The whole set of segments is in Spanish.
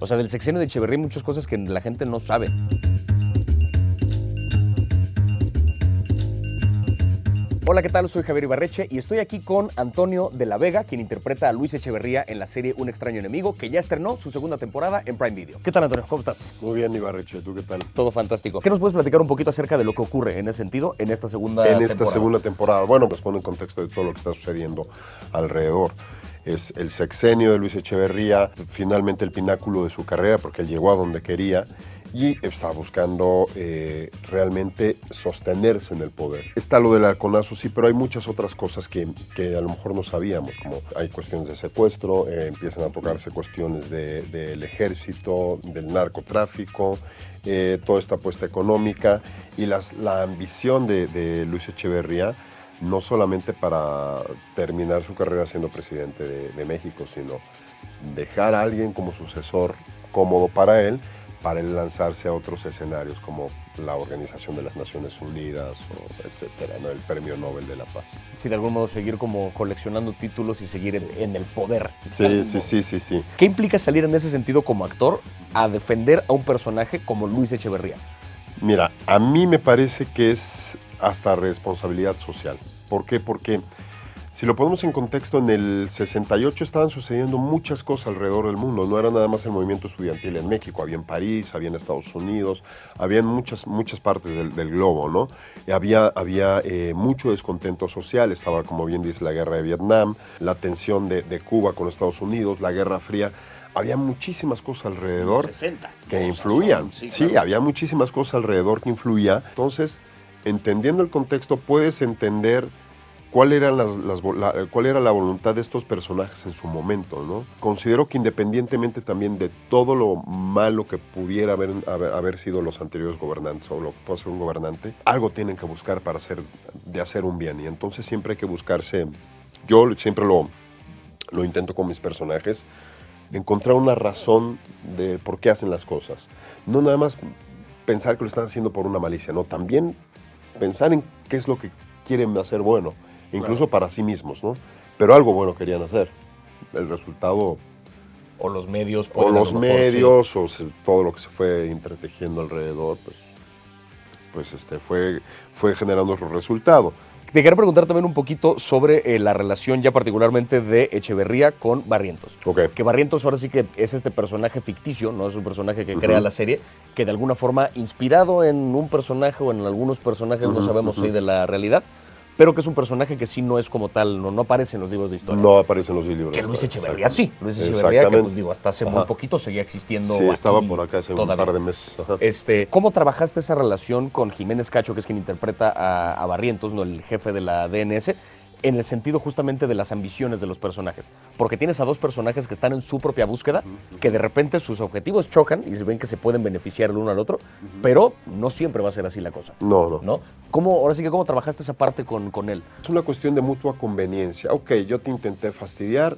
O sea, del sexenio de Echeverría hay muchas cosas que la gente no sabe. Hola, ¿qué tal? Soy Javier Ibarreche y estoy aquí con Antonio de la Vega, quien interpreta a Luis Echeverría en la serie Un extraño enemigo, que ya estrenó su segunda temporada en Prime Video. ¿Qué tal, Antonio? ¿Cómo estás? Muy bien, Ibarreche, ¿tú qué tal? Todo fantástico. ¿Qué nos puedes platicar un poquito acerca de lo que ocurre en ese sentido en esta segunda temporada? Bueno, pues pone en contexto de todo lo que está sucediendo alrededor. Es el sexenio de Luis Echeverría, finalmente el pináculo de su carrera, porque él llegó a donde quería y está buscando realmente sostenerse en el poder. Está lo del halconazo, sí, pero hay muchas otras cosas que a lo mejor no sabíamos, como hay cuestiones de secuestro, empiezan a tocarse cuestiones del ejército, del narcotráfico, toda esta apuesta económica y la ambición de Luis Echeverría, no solamente para terminar su carrera siendo presidente de México, sino dejar a alguien como sucesor cómodo para él lanzarse a otros escenarios como la Organización de las Naciones Unidas, o etcétera, ¿no? El Premio Nobel de la Paz. Sí, de algún modo seguir como coleccionando títulos y seguir en el poder. Sí. ¿Qué implica salir en ese sentido como actor a defender a un personaje como Luis Echeverría? Mira, a mí me parece que es hasta responsabilidad social. ¿Por qué? Porque si lo ponemos en contexto, en el 68 estaban sucediendo muchas cosas alrededor del mundo. No era nada más el movimiento estudiantil en México. Había en París, había en Estados Unidos, había en muchas partes del globo, ¿no? Y había mucho descontento social. Estaba, como bien dice, la guerra de Vietnam, la tensión de Cuba con Estados Unidos, la Guerra Fría. Había muchísimas cosas alrededor 60, que influían. Sí, claro. Había muchísimas cosas alrededor que influían. Entonces, entendiendo el contexto, puedes entender cuál era la voluntad de estos personajes en su momento, ¿no? Considero que independientemente también de todo lo malo que pudiera haber sido los anteriores gobernantes o lo que puede ser un gobernante, algo tienen que buscar para hacer un bien. Y entonces siempre hay que buscarse, yo siempre lo intento con mis personajes, encontrar una razón de por qué hacen las cosas. No nada más pensar que lo están haciendo por una malicia, no, también pensar en qué es lo que quieren hacer bueno. Incluso para sí mismos, ¿no? Pero algo bueno querían hacer. El resultado... O los medios. O los medios, sí. O todo lo que se fue entretejiendo alrededor, pues fue generando su resultado. Te quería preguntar también un poquito sobre la relación ya particularmente de Echeverría con Barrientos. Okay. Que Barrientos ahora sí que es este personaje ficticio, no es un personaje que crea la serie, que de alguna forma inspirado en un personaje o en algunos personajes, no sabemos hoy de la realidad, pero que es un personaje que sí no es como tal, no aparece en los libros de historia. No aparece en los libros. Que Luis Echeverría sí. Luis Echeverría, que pues digo, hasta hace muy poquito seguía existiendo. Sí, aquí estaba por acá hace todavía. un par de meses. Ajá. ¿Cómo trabajaste esa relación con Jiménez Cacho, que es quien interpreta a Barrientos, ¿no? El jefe de la DNS, en el sentido justamente de las ambiciones de los personajes? Porque tienes a dos personajes que están en su propia búsqueda, que de repente sus objetivos chocan y se ven que se pueden beneficiar el uno al otro, pero no siempre va a ser así la cosa. No. Ahora sí que ¿cómo trabajaste esa parte con él? Es una cuestión de mutua conveniencia. Ok, yo te intenté fastidiar,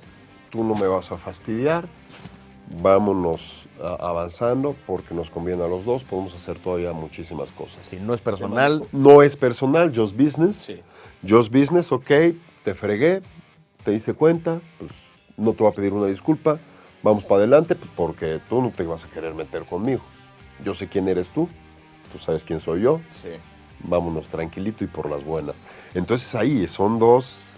tú no me vas a fastidiar, vámonos avanzando porque nos conviene a los dos, podemos hacer todavía muchísimas cosas. Sí, no es personal. No es personal, just business. Sí. Just business, ok, te fregué, te diste cuenta, pues no te voy a pedir una disculpa, vamos para adelante, pues porque tú no te vas a querer meter conmigo. Yo sé quién eres tú sabes quién soy yo. Sí. Vámonos tranquilito y por las buenas. Entonces ahí son dos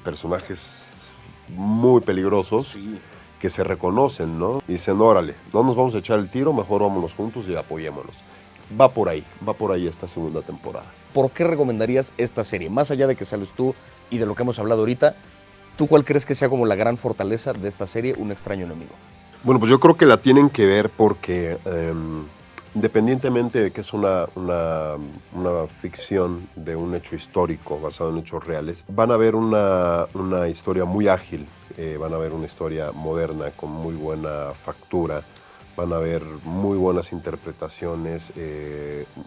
personajes muy peligrosos, Sí. que se reconocen, ¿no? Y dicen, órale, no nos vamos a echar el tiro, mejor vámonos juntos y apoyémonos. Va por ahí esta segunda temporada. ¿Por qué recomendarías esta serie? Más allá de que sales tú y de lo que hemos hablado ahorita, ¿tú cuál crees que sea como la gran fortaleza de esta serie, Un extraño enemigo? Bueno, pues yo creo que la tienen que ver porque independientemente de que es una ficción de un hecho histórico basado en hechos reales, van a ver una historia muy ágil, van a ver una historia moderna con muy buena factura, van a ver muy buenas interpretaciones,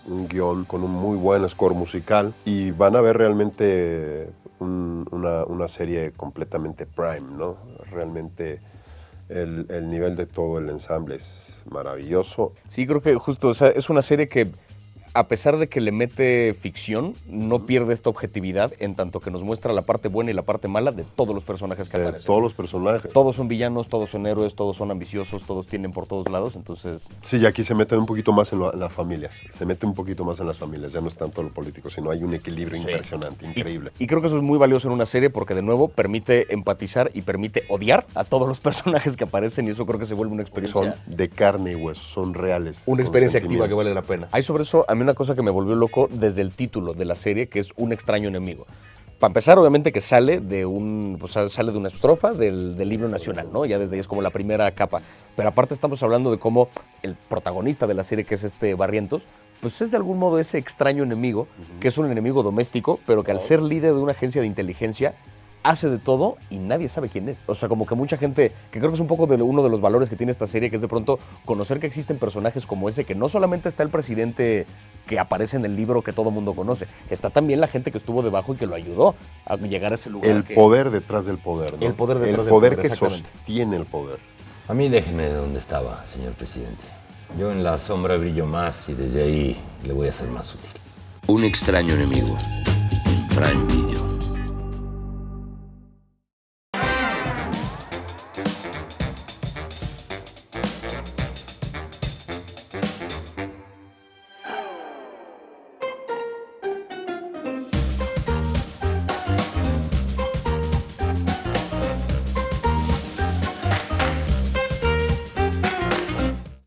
un guión con un muy buen score musical y van a ver realmente una serie completamente prime, ¿no? Realmente el nivel de todo el ensamble es maravilloso. Sí, creo que justo, o sea, es una serie que a pesar de que le mete ficción, no pierde esta objetividad en tanto que nos muestra la parte buena y la parte mala de todos los personajes que aparecen. Todos los personajes. Todos son villanos, todos son héroes, todos son ambiciosos, todos tienen por todos lados, entonces... Sí, y aquí se meten un poquito más en las familias. Se mete un poquito más en las familias. Ya no es tanto lo político, sino hay un equilibrio impresionante, increíble. Y creo que eso es muy valioso en una serie porque, de nuevo, permite empatizar y permite odiar a todos los personajes que aparecen y eso creo que se vuelve una experiencia... Son de carne y hueso, son reales. Una experiencia activa que vale la pena. Hay sobre eso, a mí una cosa que me volvió loco desde el título de la serie, que es Un extraño enemigo. Para empezar, obviamente que sale de una estrofa del himno nacional, ¿no? Ya desde ahí es como la primera capa. Pero aparte estamos hablando de cómo el protagonista de la serie, que es Barrientos, pues es de algún modo ese extraño enemigo, que es un enemigo doméstico, pero que al ser líder de una agencia de inteligencia, hace de todo y nadie sabe quién es. O sea, como que mucha gente, que creo que es un poco uno de los valores que tiene esta serie, que es de pronto conocer que existen personajes como ese, que no solamente está el presidente que aparece en el libro que todo mundo conoce, está también la gente que estuvo debajo y que lo ayudó a llegar a ese lugar. El poder detrás del poder, ¿no? El poder detrás del poder. El poder que sostiene el poder. A mí déjeme donde estaba, señor presidente. Yo en la sombra brillo más y desde ahí le voy a ser más útil. Un extraño enemigo en Prime Video.